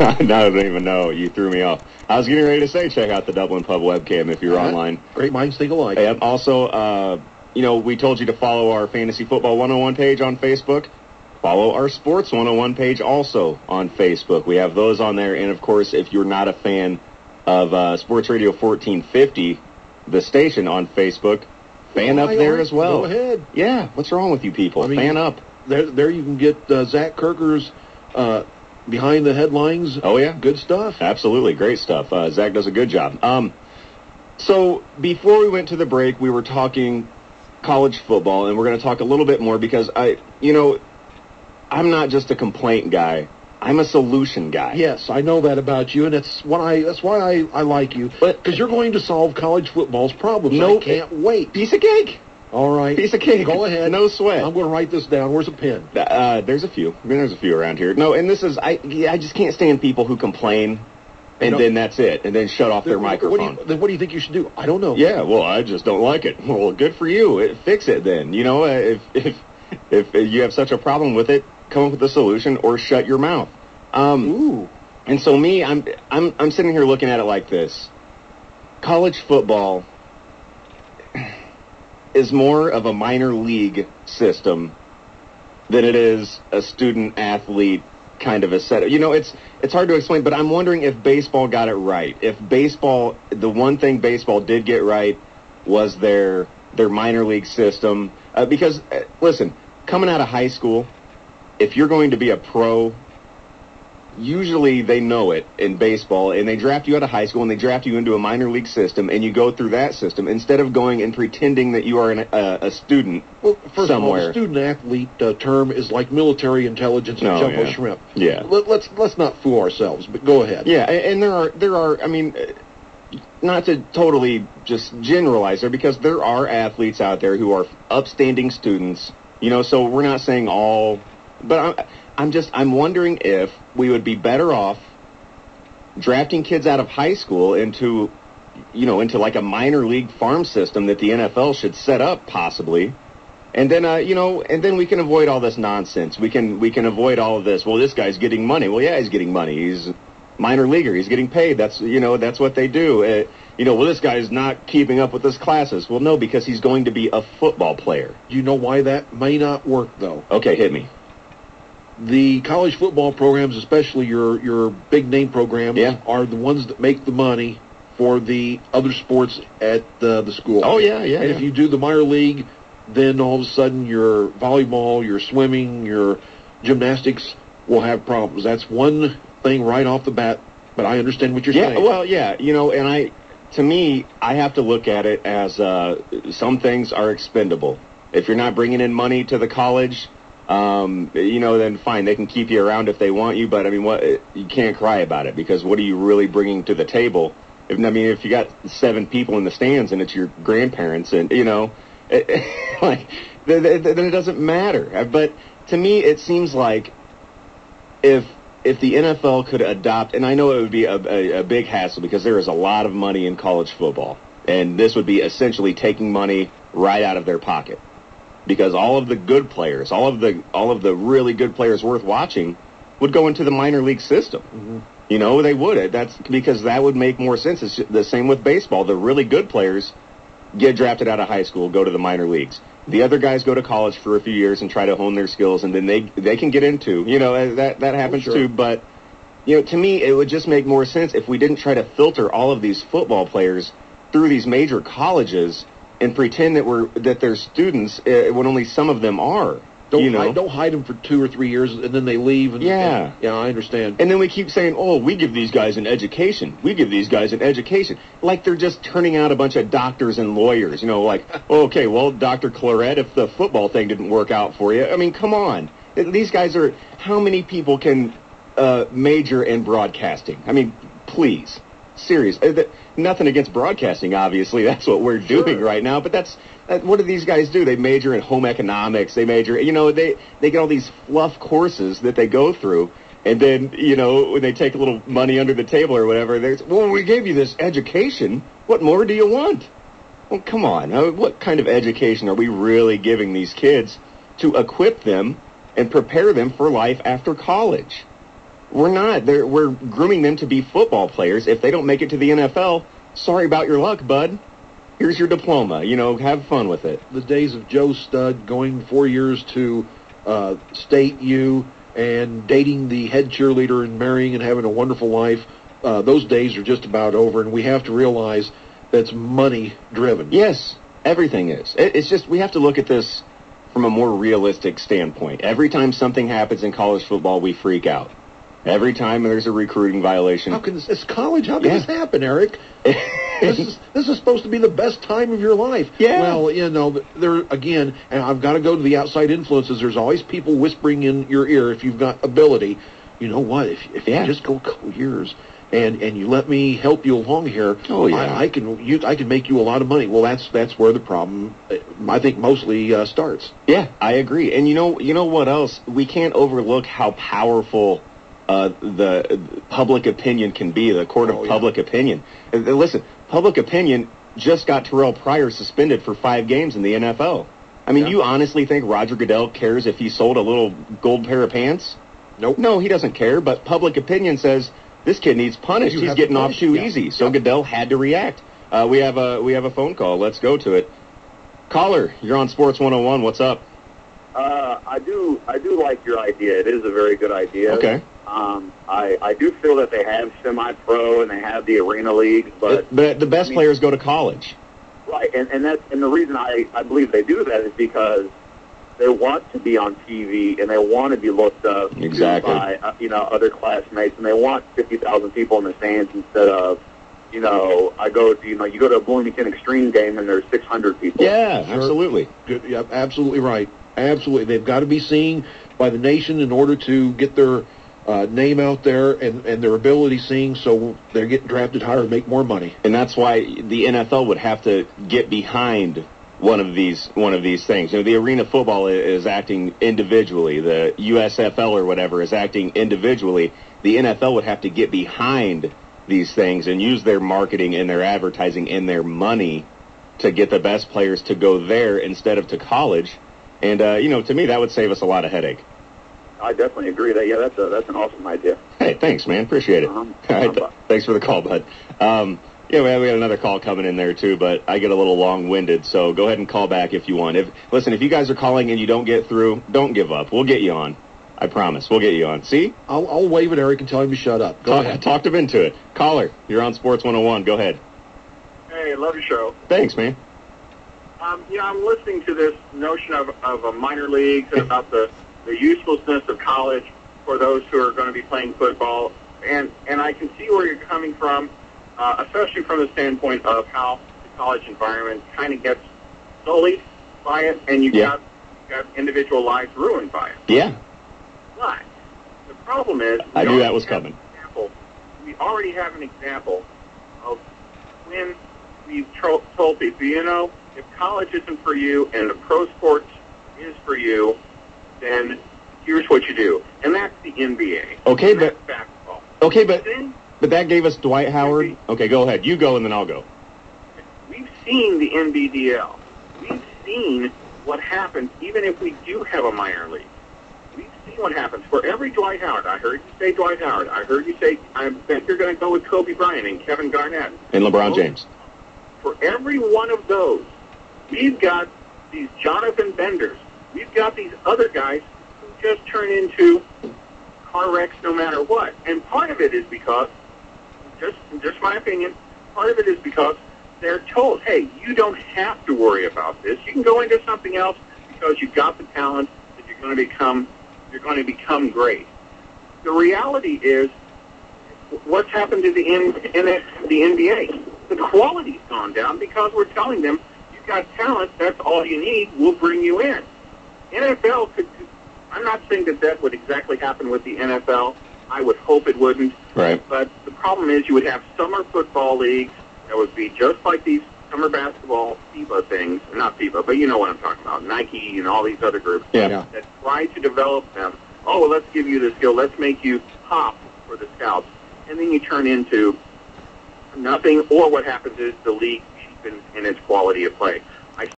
I don't even know. You threw me off. I was getting ready to say check out the Dublin Pub webcam if you're online. Great minds think alike. Yep. Also, we told you to follow our Fantasy Football 101 page on Facebook. Follow our Sports 101 page also on Facebook. We have those on there. And, of course, if you're not a fan of Sports Radio 1450, the station on Facebook, fan up there as well. Go ahead. Yeah. What's wrong with you people? Fan up. There you can get Zach Kirker's behind the headlines. Oh, yeah. Good stuff. Absolutely. Great stuff. Zach does a good job. So before we went to the break, we were talking college football, and we're going to talk a little bit more because I'm not just a complaint guy. I'm a solution guy. Yes, I know that about you, and that's why I like you. Because you're going to solve college football's problems. No, I can't wait. Piece of cake. All right. Piece of cake. Go ahead. No sweat. I'm going to write this down. Where's a pen? There's a few. There's a few around here. No, and this is, I just can't stand people who complain, and then that's it, and then shut off their microphone. What do you think you should do? I don't know. Yeah, well, I just don't like it. Well, good for you. Fix it then. If you have such a problem with it, come up with a solution or shut your mouth. Ooh. And so I'm sitting here looking at it like this. College football is more of a minor league system than it is a student athlete kind of a setup. It's hard to explain, but I'm wondering if baseball got it right. If baseball, the one thing baseball did get right was their minor league system. Because, listen, coming out of high school, if you're going to be a pro, usually they know it in baseball, and they draft you out of high school, and they draft you into a minor league system, and you go through that system instead of going and pretending that you are a student First somewhere. of all, the student-athlete term is like military intelligence and jumbo shrimp. Yeah. Let's not fool ourselves, but go ahead. Yeah, and there are, I mean, not to totally just generalize there, because there are athletes out there who are upstanding students, so we're not saying all, but I'm wondering if we would be better off drafting kids out of high school into like a minor league farm system that the NFL should set up possibly. And then, and then we can avoid all this nonsense. We can avoid all of this. Well, this guy's getting money. Well, yeah, he's getting money. He's a minor leaguer. He's getting paid. That's what they do. Well, this guy's not keeping up with his classes. Well, no, because he's going to be a football player. Do you know why that may not work, though? Okay, hit me. The college football programs, especially your big name programs, are the ones that make the money for the other sports at the school. Oh, yeah. And if you do the minor league, then all of a sudden your volleyball, your swimming, your gymnastics will have problems. That's one thing right off the bat, but I understand what you're saying. Well, yeah, and to me, I have to look at it as some things are expendable. If you're not bringing in money to the college, then fine, they can keep you around if they want you, but I mean, you can't cry about it, because what are you really bringing to the table? If you got 7 people in the stands and it's your grandparents, and then it doesn't matter. But to me, it seems like if the NFL could adopt, and I know it would be a big hassle because there is a lot of money in college football, and this would be essentially taking money right out of their pocket. Because all of the good players, all of the really good players worth watching would go into the minor league system. Mm-hmm. They would. That's because that would make more sense. It's the same with baseball. The really good players get drafted out of high school, go to the minor leagues. The other guys go to college for a few years and try to hone their skills, and then they can get into, that happens too. But, to me, it would just make more sense if we didn't try to filter all of these football players through these major colleges and pretend that they're students when only some of them are. Don't hide them for 2 or 3 years and then they leave. Yeah, I understand. And then we keep saying, "Oh, we give these guys an education. We give these guys an education," like they're just turning out a bunch of doctors and lawyers. Like, okay, well, Dr. Claret, if the football thing didn't work out for you, I mean, come on. These guys are. How many people can major in broadcasting? I mean, please. Serious. Nothing against broadcasting, obviously. That's what we're doing right now. But what do these guys do? They major in home economics. They major, they get all these fluff courses that they go through. And then, when they take a little money under the table or whatever, we gave you this education. What more do you want? Well, come on. What kind of education are we really giving these kids to equip them and prepare them for life after college? We're not. We're grooming them to be football players. If they don't make it to the NFL, sorry about your luck, bud. Here's your diploma. Have fun with it. The days of Joe Stud going 4 years to State U and dating the head cheerleader and marrying and having a wonderful life, those days are just about over, and we have to realize that's money driven. Yes, everything is. It's just we have to look at this from a more realistic standpoint. Every time something happens in college football, we freak out. Every time there's a recruiting violation. How can this? It's college. How can this happen, Eric? This is supposed to be the best time of your life. Yeah. Well, there again, and I've got to go to the outside influences. There's always people whispering in your ear if you've got ability. You know what? If you just go a couple years and you let me help you along here, I can make you a lot of money. Well, that's where the problem, I think, mostly starts. Yeah, I agree. And you know what else? We can't overlook how powerful the public opinion can be, the court of public opinion. Listen, public opinion just got Terrell Pryor suspended for 5 games in the NFL. I mean, you honestly think Roger Goodell cares if he sold a little gold pair of pants? Nope. No, he doesn't care, but public opinion says this kid needs punished. He's getting off too easy. So Goodell had to react. We have a phone call. Let's go to it. Caller, you're on Sports 101. What's up? I do like your idea. It is a very good idea. Okay. I do feel that they have semi-pro and they have the arena leagues, but the best players go to college. Right, and the reason I believe they do that is because they want to be on TV and they want to be looked up by other classmates, and they want 50,000 people in the stands instead of you go to a Bloomington Extreme game and there's 600 people. Yeah, absolutely. Good. Yeah, absolutely right. Absolutely, they've got to be seen by the nation in order to get their name out there and their ability seen, so they're getting drafted higher and make more money. And that's why the NFL would have to get behind one of these things. The arena football is acting individually. The USFL or whatever is acting individually. The NFL would have to get behind these things and use their marketing and their advertising and their money to get the best players to go there instead of to college. And to me, that would save us a lot of headache. I definitely agree that. Yeah, that's an awesome idea. Hey, thanks, man. Appreciate it. All right, thanks for the call, bud. We had another call coming in there too, but I get a little long-winded, so go ahead and call back if you want. If you guys are calling and you don't get through, don't give up. We'll get you on. I promise. We'll get you on. See? I'll wave at Eric and tell him to shut up. Go ahead. Talked him into it. Caller, you're on Sports 101. Go ahead. Hey, love your show. Thanks, man. I'm listening to this notion of a minor leagues and about the uselessness of college for those who are going to be playing football, and I can see where you're coming from, especially from the standpoint of how the college environment kind of gets sullied by it, and you've got individual lives ruined by it. Yeah. But the problem is, I knew that was coming. We already have an example of when we've told people, if college isn't for you and the pro sports is for you, then here's what you do. And that's the NBA. Okay, but basketball. Okay, but that gave us Dwight Howard. Okay, go ahead. You go and then I'll go. We've seen the NBDL. We've seen what happens even if we do have a minor league. We've seen what happens. For every Dwight Howard, I heard you say Dwight Howard. I heard you say, I bet you're going to go with Kobe Bryant and Kevin Garnett. And LeBron James. For every one of those, we've got these Jonathan Benders. We've got these other guys who just turn into car wrecks no matter what. And part of it is because, just my opinion, part of it is because they're told, hey, you don't have to worry about this. You can go into something else because you've got the talent that you're going to become great. The reality is, what's happened to the NBA? The quality's gone down because we're telling them, you've got talent, that's all you need, we'll bring you in. NFL could, I'm not saying that would exactly happen with the NFL. I would hope it wouldn't. Right. But the problem is you would have summer football leagues that would be just like these summer basketball FIBA things. Not FIBA, but you know what I'm talking about. Nike and all these other groups that try to develop them. Oh, well, let's give you the skill. Let's make you top for the scouts. And then you turn into nothing, or what happens is the league cheapens in its quality of play.